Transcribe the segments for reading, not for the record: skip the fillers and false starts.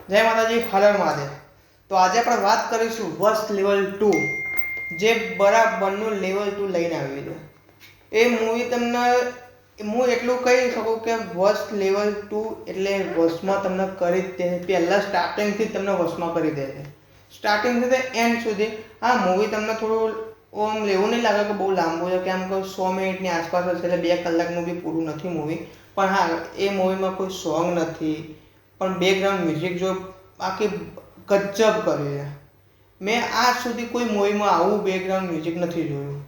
જય માતાજી, હર મહાદેવ। તો આજે આપણે વાત કરીશું વર્સ્ટ લેવલ 2, જે બરાબરનું લેવલ 2 લઈને આવ્યું છે। એ મૂવી તમને હું એટલું કહી શકું કે વર્સ્ટ લેવલ 2 એટલે વશમાં તમને કરી જ દે। પહેલાં સ્ટાર્ટિંગથી જ તમને વશમાં કરી દે છે, સ્ટાર્ટિંગથી તે એન્ડ સુધી। આ મૂવી તમને થોડું ઓમ એવું નહીં લાગે કે બહુ લાંબુ છે, કેમ કે 100 મિનિટની આસપાસ હશે, એટલે 2 કલાકનું બી પૂરું નથી મૂવી। પણ હા, એ મૂવીમાં કોઈ સોંગ નથી, પણ બેકગ્રાઉન્ડ મ્યુઝિક જો બાકી ગજબ કર્યું છે। મેં આજ સુધી કોઈ મૂવીમાં આવું બેકગ્રાઉન્ડ મ્યુઝિક નથી જોયું,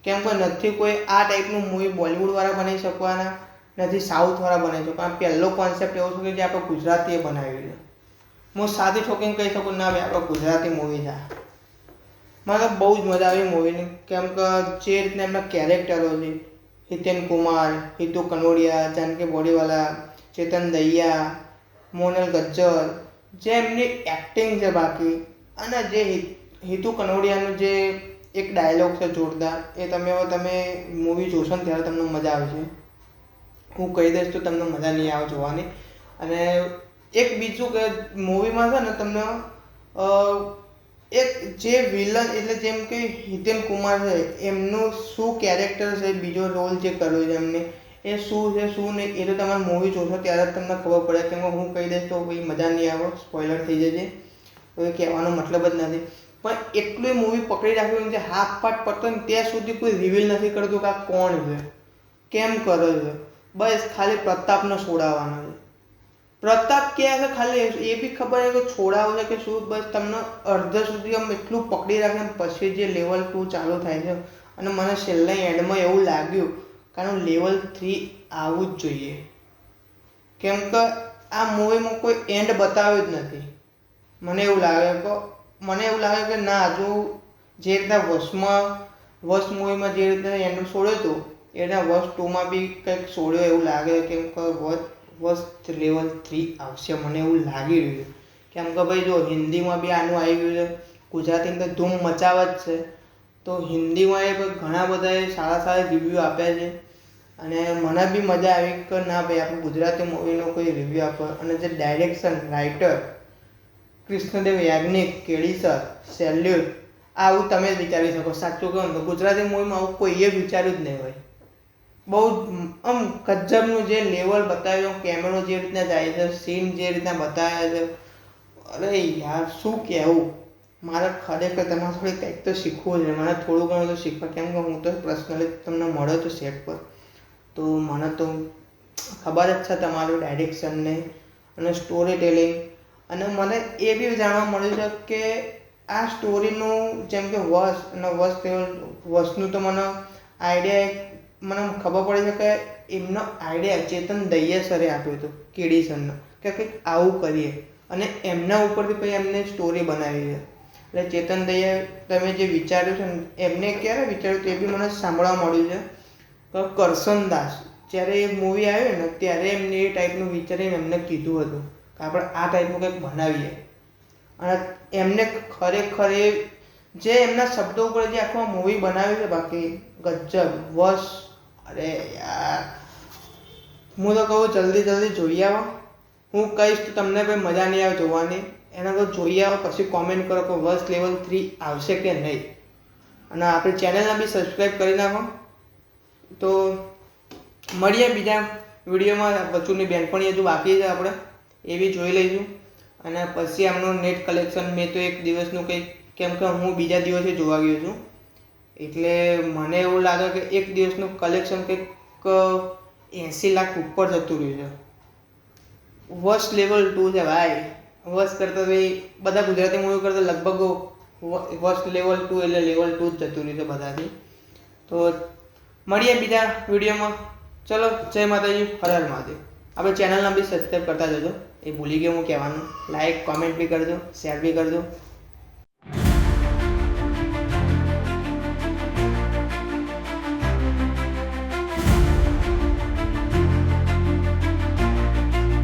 કેમ કે નથી કોઈ આ ટાઈપનું મૂવી બોલિવૂડવાળા બનાવી શકવાના, નથી સાઉથવાળા બનાવી શકવાના। પહેલો કોન્સેપ્ટ એવો છે કે જે આપણે ગુજરાતીએ બનાવ્યું છે। હું સાદી ઠોકીને કહી શકું, ના ભાઈ આપણે ગુજરાતી મૂવી છે। મને બહુ જ મજા આવી મૂવીની, કેમ કે જે રીતના એમના કેરેક્ટરો છે, હિતેન કુમાર, હિતુ કનોડિયા, જાનકી બોડીવાલા, ચેતન દહિયા, મોનલ ગજ્જર, જે એમની એક્ટિંગ છે બાકી, અને જે હિતુ કનોડિયાનું જે એક ડાયલોગ છે જોરદાર, એ તમે મૂવી જોશો ને ત્યારે તમને મજા આવશે। હું કહી દઈશ તો તમને મજા નહીં આવે જોવાની। અને એક બીજું કે મૂવીમાં છે ને તમને એક જે વિલન એટલે જેમ કે હિતેન કુમાર છે, એમનું શું કેરેક્ટર છે, બીજો રોલ જે કર્યો છે એમને, એ શું છે શું નહીં, એ તો તમારે મૂવી જોશો ત્યારે જ તમને ખબર પડે। કેમ કે હું કહી દઈશ તો ભાઈ મજા નહીં આવે, સ્પોઇલર થઈ જશે, તો એ કહેવાનો મતલબ જ નથી। પણ એટલું મૂવી પકડી રાખ્યું છે, હાફ પાર્ટ પતો ને ત્યાં સુધી કોઈ રિવીલ નથી કરતું કે આ કોણ છે, કેમ કરે છે, બસ ખાલી પ્રતાપને છોડાવવાનો છે। પ્રતાપ ક્યાં છે ખાલી એ બી ખબર છે કે છોડાવો છે કે શું, બસ તમને અડધા સુધી આમ એટલું પકડી રાખે, પછી જે લેવલ 2 ચાલુ થાય છે। અને મને છેલ્લા એન્ડમાં એવું લાગ્યું કારણ લેવલ 3 આવવું જ જોઈએ, કેમ કે આ મૂવીમાં કોઈ એન્ડ બતાવ્યો જ નથી। મને એવું લાગે કે ના, હજુ જે રીતના વશ મૂવીમાં જે રીતના એન્ડ છોડ્યો હતો, એ રીતના વશ 2માં બી કંઈક છોડ્યો એવું લાગે, કેમ કે વશ લેવલ 3 આવશે મને એવું લાગી રહ્યું છે। કેમ કે ભાઈ જો હિન્દીમાં બી આનું આવી ગયું છે, ગુજરાતીમાં તો ધૂમ મચાવે જ છે, તો હિન્દીમાં એ ઘણા બધાએ સારા રિવ્યૂ આપ્યા છે। અને મને બી મજા આવી કે ના ભાઈ આપણે ગુજરાતી મૂવીનો કોઈ રિવ્યૂ આપે। અને જે direction writer Krishnadev Yagnik, KD sir, salute. આવું તમે જ વિચારી શકો, સાચું કહું તો ગુજરાતી મૂવીમાં આવું કોઈએ વિચાર્યું જ નહીં હોય। બહુ આમ ગજબનું જે લેવલ બતાવ્યો, કેમેરો જે રીતના જાય છે, સીન જે રીતના બતાવ્યા છે, અરે યાર શું કહેવું। મારે ખરેખર તમારે થોડી કંઈક તો શીખવું છે, મને થોડું ઘણું તો શીખવા, કેમ કે હું તો પર્સનલી તમને મળ્યો તો સેટ પર, તો મને તો ખબર જ છે તમારું ડાયરેક્શનને અને સ્ટોરી ટેલિંગ। અને મને એ બી જાણવા મળ્યું છે કે આ સ્ટોરીનું જેમ કે વશનું તો મને આઈડિયા મને ખબર પડી છે કે એમનો આઈડિયા ચેતન દહિયા સરે આપ્યો હતો, કેડી સરનો, કે કંઈક આવું કરીએ, અને એમના ઉપરથી પછી એમને સ્ટોરી બનાવી છે। એટલે ચેતન દહિયા તમે જે વિચાર્યું છે ને, એમને ક્યારે વિચાર્યું તે બી મને સાંભળવા મળ્યું છે કે કરશન દાસ જ્યારે એ મૂવી આવ્યું ને ત્યારે એમને એ ટાઈપનું વિચારીને એમને કીધું હતું કે આપણે આ ટાઈપનું કંઈક બનાવીએ। અને એમને ખરેખર એ જે એમના શબ્દો ઉપર જે આખું મૂવી બનાવ્યું છે બાકી ગજબ વશ, અરે યાર હું તો કહું જલ્દી જોઈ આવો। હું કહીશ તો તમને કોઈ મજા નહીં આવે જોવાની, એના તો જોઈ આવો પછી કોમેન્ટ કરો કે વશ લેવલ 3 આવશે કે નહીં। અને આપણી ચેનલને બી સબસ્ક્રાઈબ કરી નાખો। તો મળીએ બીજા વિડીયોમાં। બચ્ચુની બેનપણી હજુ બાકી છે, આપણે એ બી જોઈ લઈશું। અને પછી આમનું નેટ કલેક્શન મેં તો એક દિવસનું કંઈક, કેમ કે હું બીજા દિવસે જોવા ગયો છું, એટલે મને એવું લાગે કે એક દિવસનું કલેક્શન કંઈક 80 લાખ ઉપર જતું રહ્યું છે। વશ લેવલ 2 છે ભાઈ, વશ કરતા ભાઈ બધા ગુજરાતી મૂવી કરતા લગભગ વશ લેવલ 2 એટલે લેવલ 2 જ જતું રહ્યું છે બધાથી। તો મળીએ બીજા વિડીયોમાં, ચલો જય માતાજી, હર હર મહાદેવ। આપણે ચેનલને બી સબસ્ક્રાઈબ કરતા જજો, એ ભૂલી ગયો હું કહેવાનું। લાઈક કોમેન્ટ બી કરજો, શેર બી કરજો।